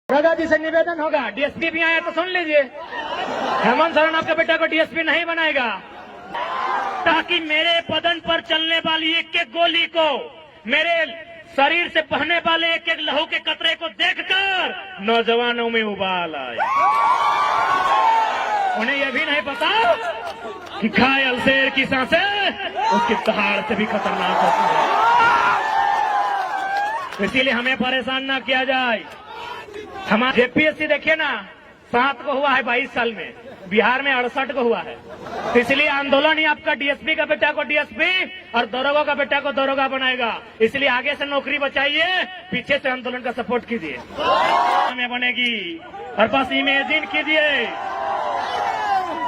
दादा जी से निवेदन होगा, डीएसपी भी आया तो सुन लीजिए, हेमंत सोरेन आपके बेटा को डीएसपी नहीं बनाएगा, ताकि मेरे बदन पर चलने वाली एक एक गोली को, मेरे शरीर से बहने वाले एक एक लहू के कतरे को देखकर नौजवानों में उबाल आए। उन्हें यह भी नहीं पता कि घायल शेर की सांसें उसकी दहाड़ से भी खतरनाक होती है। इसीलिए हमें परेशान ना किया जाए। हमारा जेपीएससी देखिए ना, 7 को हुआ है 22 साल में, बिहार में 68 को हुआ है। तो इसलिए आंदोलन ही आपका डीएसपी का बेटा को डीएसपी और दरोगा का बेटा को दरोगा बनाएगा। इसलिए आगे से नौकरी बचाइए, पीछे से आंदोलन का सपोर्ट कीजिए, हमें बनेगी। और बस इमेजिन कीजिए,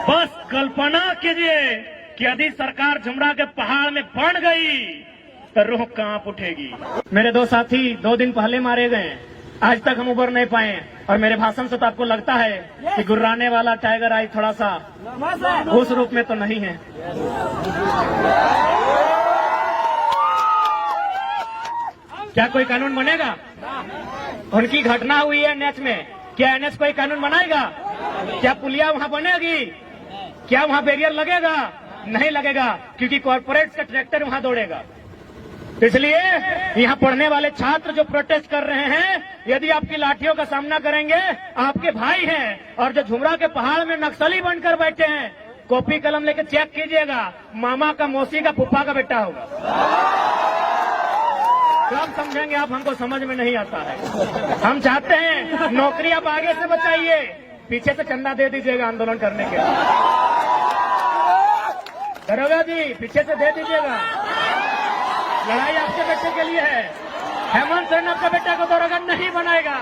बस कल्पना कीजिए कि यदि सरकार झुमरा के पहाड़ में बन गई तो रूह कांप उठेगी। मेरे 2 साथी 2 दिन पहले मारे गए, आज तक हम उबर नहीं पाए। और मेरे भाषण से तो आपको लगता है कि गुर्राने वाला टाइगर आई थोड़ा सा उस रूप में तो नहीं है। क्या कोई कानून बनेगा? उनकी घटना हुई है एनएच में, क्या एनएच कोई कानून बनाएगा? क्या पुलिया वहां बनेगी? क्या वहां बैरियर लगेगा? नहीं लगेगा, क्योंकि कॉर्पोरेट का ट्रैक्टर वहां दौड़ेगा। इसलिए यहाँ पढ़ने वाले छात्र जो प्रोटेस्ट कर रहे हैं, यदि आपकी लाठियों का सामना करेंगे, आपके भाई हैं। और जो झुमरा के पहाड़ में नक्सली बनकर बैठे हैं, कॉपी कलम लेकर चेक कीजिएगा, मामा का, मौसी का, फूफा का बेटा होगा। कब समझेंगे आप? हमको समझ में नहीं आता है। हम चाहते हैं नौकरी आप आगे से बचाइए, पीछे से चंदा दे दीजिएगा आंदोलन करने के लिए। दरोगा जी पीछे से दे दीजिएगा, लड़ाई आपके बेटे के लिए है। हेमंत सोरेन आपका बेटा को दरोगा नहीं बनाएगा,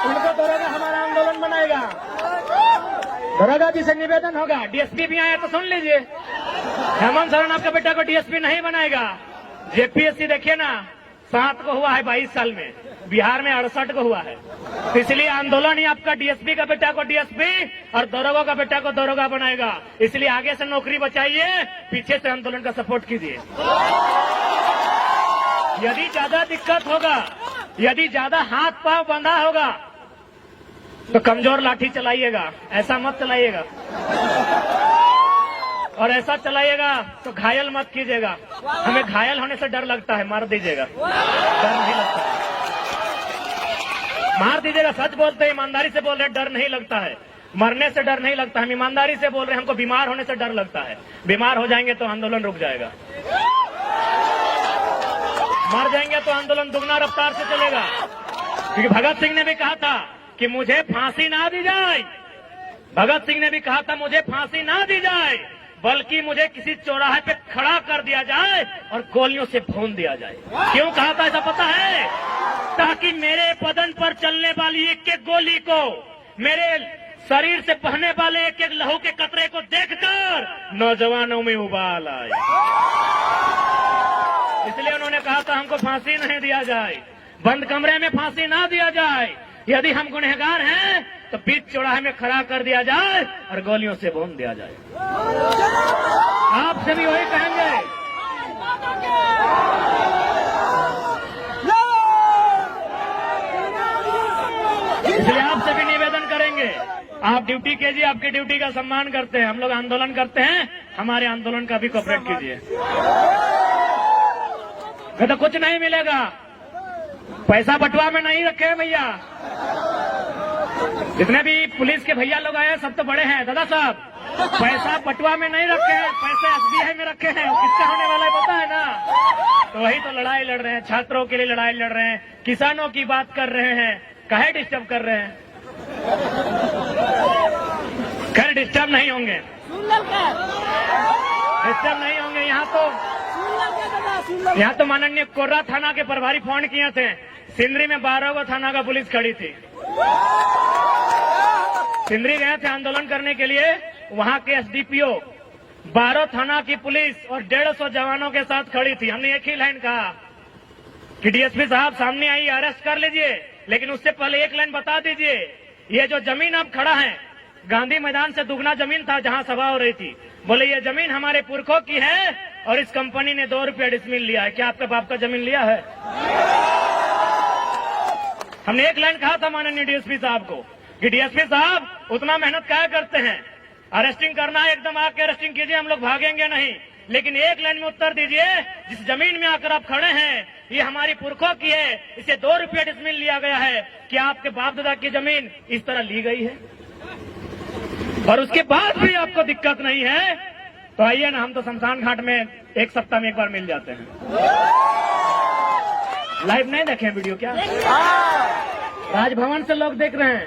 उनको दरोगा हमारा आंदोलन बनाएगा। दरोगा जी से निवेदन होगा, डीएसपी भी आया तो सुन लीजिए, हेमंत सोरेन आपका बेटा को डीएसपी नहीं बनाएगा। जेपीएससी देखिए ना, 7 को हुआ है 22 साल में, बिहार में 68 को हुआ है। तो इसलिए आंदोलन ही आपका डीएसपी का बेटा को डीएसपी और दरोगा का बेटा को दरोगा बनाएगा। इसलिए आगे से नौकरी बचाइए, पीछे से आंदोलन का सपोर्ट कीजिए। यदि ज्यादा दिक्कत होगा, यदि ज्यादा हाथ पांव बंधा होगा, तो कमजोर लाठी चलाइएगा, ऐसा मत चलाइएगा। और ऐसा चलाइएगा तो घायल मत कीजिएगा। हमें घायल होने से डर लगता है, मार दीजिएगा, डर नहीं लगता है। मार दीजिएगा, सच बोलते हैं, ईमानदारी से बोल रहे हैं, डर नहीं लगता है। मरने से डर नहीं लगता, हम ईमानदारी से बोल रहे हैं। हमको बीमार होने से डर लगता है, बीमार हो जाएंगे तो आंदोलन रुक जाएगा, मर जाएंगे तो आंदोलन दुगना रफ्तार से चलेगा। क्योंकि भगत सिंह ने भी कहा था कि मुझे फांसी ना दी जाए, भगत सिंह ने भी कहा था मुझे फांसी ना दी जाए, बल्कि मुझे किसी चौराहे पे खड़ा कर दिया जाए और गोलियों से भून दिया जाए। क्यों कहा था ऐसा पता है? ताकि मेरे बदन पर चलने वाली एक एक गोली को, मेरे शरीर से बहने वाले एक एक लहू के कतरे को देखकर नौजवानों में उबाल आए। इसलिए उन्होंने कहा था हमको फांसी नहीं दिया जाए, बंद कमरे में फांसी ना दिया जाए। यदि हम गुनहगार हैं तो बीच चौराहे में खड़ा कर दिया जाए और गोलियों से भून दिया जाए। आपसे भी वही कहेंगे। इसलिए आपसे भी निवेदन करेंगे, आप ड्यूटी कीजिए, आपकी ड्यूटी का सम्मान करते हैं। हम लोग आंदोलन करते हैं, हमारे आंदोलन का भी कोऑपरेट कीजिए। तो कुछ नहीं मिलेगा, पैसा बटुआ में नहीं रखे हैं भैया। जितने भी पुलिस के भैया लोग आए सब तो बड़े हैं दादा साहब, पैसा बटुआ में नहीं रखे हैं, पैसे एसबीआई में रखे हैं। किसका होने वाला है पता है ना? तो वही तो लड़ाई लड़ रहे हैं, छात्रों के लिए लड़ाई लड़ रहे हैं, किसानों की बात कर रहे हैं। काहे डिस्टर्ब कर रहे हैं? खैर डिस्टर्ब नहीं होंगे, डिस्टर्ब नहीं होंगे। यहाँ तो माननीय कोर्रा थाना के प्रभारी फोन किए थे, सिंदरी में 12 गो थाना का पुलिस खड़ी थी। सिंदरी गए थे आंदोलन करने के लिए, वहां के एसडीपीओ 12 थाना की पुलिस और 150 जवानों के साथ खड़ी थी। हमने एक ही लाइन कहा कि डीएसपी साहब सामने आइए, अरेस्ट कर लीजिए, लेकिन उससे पहले एक लाइन बता दीजिए, ये जो जमीन अब खड़ा है, गांधी मैदान से दुगना जमीन था जहां सभा हो रही थी। बोले ये जमीन हमारे पुरखों की है और इस कंपनी ने 2 रुपया डिसमिल लिया है। क्या आपके बाप का जमीन लिया है? हमने एक लाइन कहा था माननीय डीएसपी साहब को कि डीएसपी साहब उतना मेहनत क्या करते हैं, अरेस्टिंग करना है एकदम आके अरेस्टिंग कीजिए, हम लोग भागेंगे नहीं, लेकिन एक लाइन में उत्तर दीजिए, जिस जमीन में आकर आप खड़े हैं ये हमारी पुरखों की है, इसे 2 रुपये डिसमिल लिया गया है, क्या आपके बाप दादा की जमीन इस तरह ली गई है? और उसके बाद भी आपको दिक्कत नहीं है तो आइए ना, हम तो शमशान घाट में एक सप्ताह में एक बार मिल जाते हैं। लाइव नहीं देखे वीडियो क्या? राजभवन से लोग देख रहे हैं,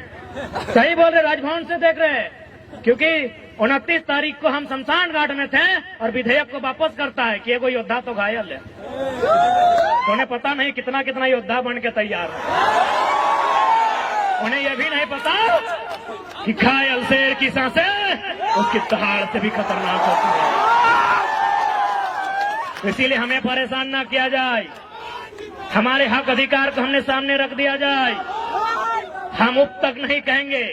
सही बोल रहे, राजभवन से देख रहे हैं, क्योंकि 29 तारीख को हम शमशान घाट में थे और विधेयक को वापस करता है कि एगो योद्धा तो घायल है, तो उन्हें पता नहीं कितना कितना योद्धा बन के तैयार है। उन्हें यह भी नहीं पता कि घायल शेर की सांसें उसकी दहाड़ से भी खतरनाक होती है। इसीलिए हमें परेशान ना किया जाए, हमारे हक अधिकार को हमने सामने रख दिया जाए। हम उप तक नहीं कहेंगे,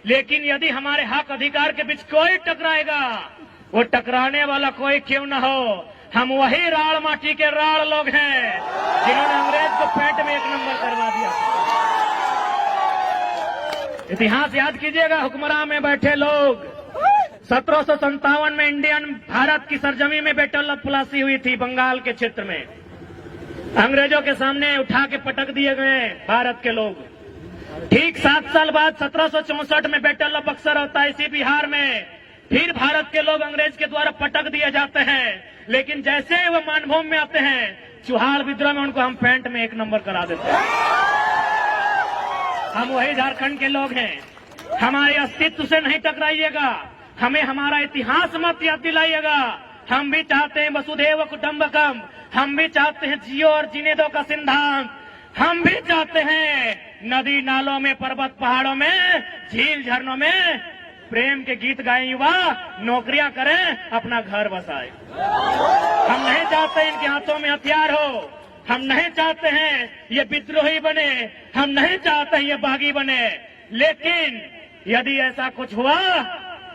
लेकिन यदि हमारे हक अधिकार के बीच कोई टकराएगा, वो टकराने वाला कोई क्यों न हो, हम वही राड़ माटी के राड़ लोग हैं जिन्होंने अंग्रेज को पेट में 1 नंबर करवा दिया। इतिहास याद कीजिएगा, हुक्मरान में बैठे लोग 1757 में इंडियन भारत की सरजमी में बैटल ऑफ प्लासी हुई थी, बंगाल के क्षेत्र में अंग्रेजों के सामने उठा के पटक दिए गए भारत के लोग। ठीक 7 साल बाद 1764 में बैटल ऑफ बक्सर होता है इसी बिहार में, फिर भारत के लोग अंग्रेज के द्वारा पटक दिए जाते हैं, लेकिन जैसे वो मानभूमि में आते हैं चुहाड़ विद्रोह में उनको हम पैंट में 1 नंबर करा देते हैं। हम वही झारखंड के लोग हैं, हमारे अस्तित्व से नहीं टकराइएगा, हमें हमारा इतिहास मत याद दिलाइएगा। हम भी चाहते हैं वसुधैव कुटुंबकम, हम भी चाहते हैं जियो और जीने दो का सिद्धांत, हम भी चाहते हैं नदी नालों में, पर्वत पहाड़ों में, झील झरनों में प्रेम के गीत गाएं युवा, नौकरियां करें, अपना घर बसाए। हम नहीं चाहते इनके हाथों में हथियार हो, हम नहीं चाहते हैं ये विद्रोही बने, हम नहीं चाहते हैं ये बागी बने, लेकिन यदि ऐसा कुछ हुआ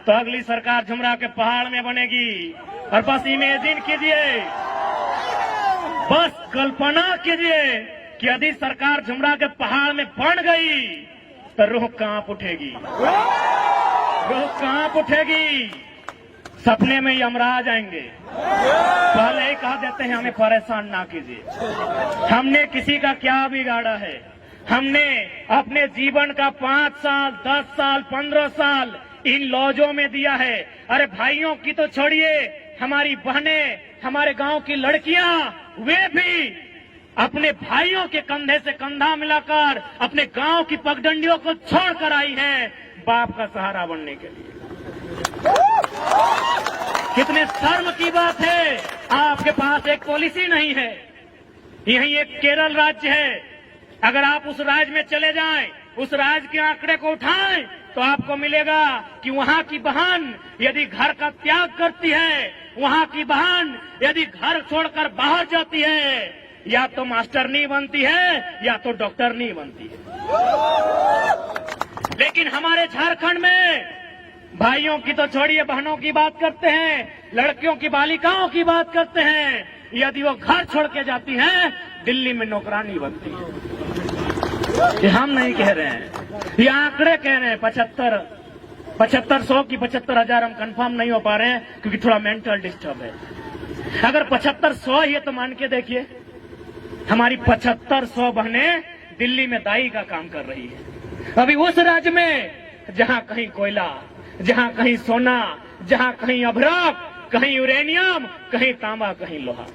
तो अगली सरकार झुमरा के पहाड़ में बनेगी। और बस इमेजिन कीजिए, बस कल्पना कीजिए कि यदि सरकार झुमरा के पहाड़ में बन गई तो रूह कांप उठेगी, रूह कांप उठेगी, सपने में यमराज आएंगे। पहले ही कहा देते हैं हमें परेशान ना कीजिए, हमने किसी का क्या बिगाड़ा है, हमने अपने जीवन का 5 साल 10 साल 15 साल इन लॉजों में दिया है। अरे भाइयों की तो छोड़िए, हमारी बहनें, हमारे गांव की लड़कियां, वे भी अपने भाइयों के कंधे से कंधा मिलाकर अपने गांव की पगडंडियों को छोड़कर आई हैं बाप का सहारा बनने के लिए। कितने शर्म की बात है, आपके पास एक पॉलिसी नहीं है। यही एक केरल राज्य है, अगर आप उस राज्य में चले जाएं, उस राज्य के आंकड़े को उठाएं तो आपको मिलेगा कि वहां की बहन यदि घर का त्याग करती है, वहां की बहन यदि घर छोड़कर बाहर जाती है, या तो मास्टरनी बनती है या तो डॉक्टरनी बनती है। लेकिन हमारे झारखंड में भाइयों की तो छोड़िए, बहनों की बात करते हैं, लड़कियों की, बालिकाओं की बात करते हैं, यदि वो घर छोड़ के जाती हैं दिल्ली में नौकरानी बनती है। ये हम नहीं कह रहे हैं, ये आंकड़े कह रहे हैं। 7500 की 75,000 हम कंफर्म नहीं हो पा रहे हैं क्योंकि थोड़ा मेंटल डिस्टर्ब है। अगर 7500 ही है तो मान के देखिए, हमारी 7500 बहनें दिल्ली में दाई का काम कर रही है। अभी उस राज्य में जहां कहीं कोयला, जहां कहीं सोना, जहां कहीं अभ्रक, कहीं यूरेनियम, कहीं तांबा, कहीं लोहा।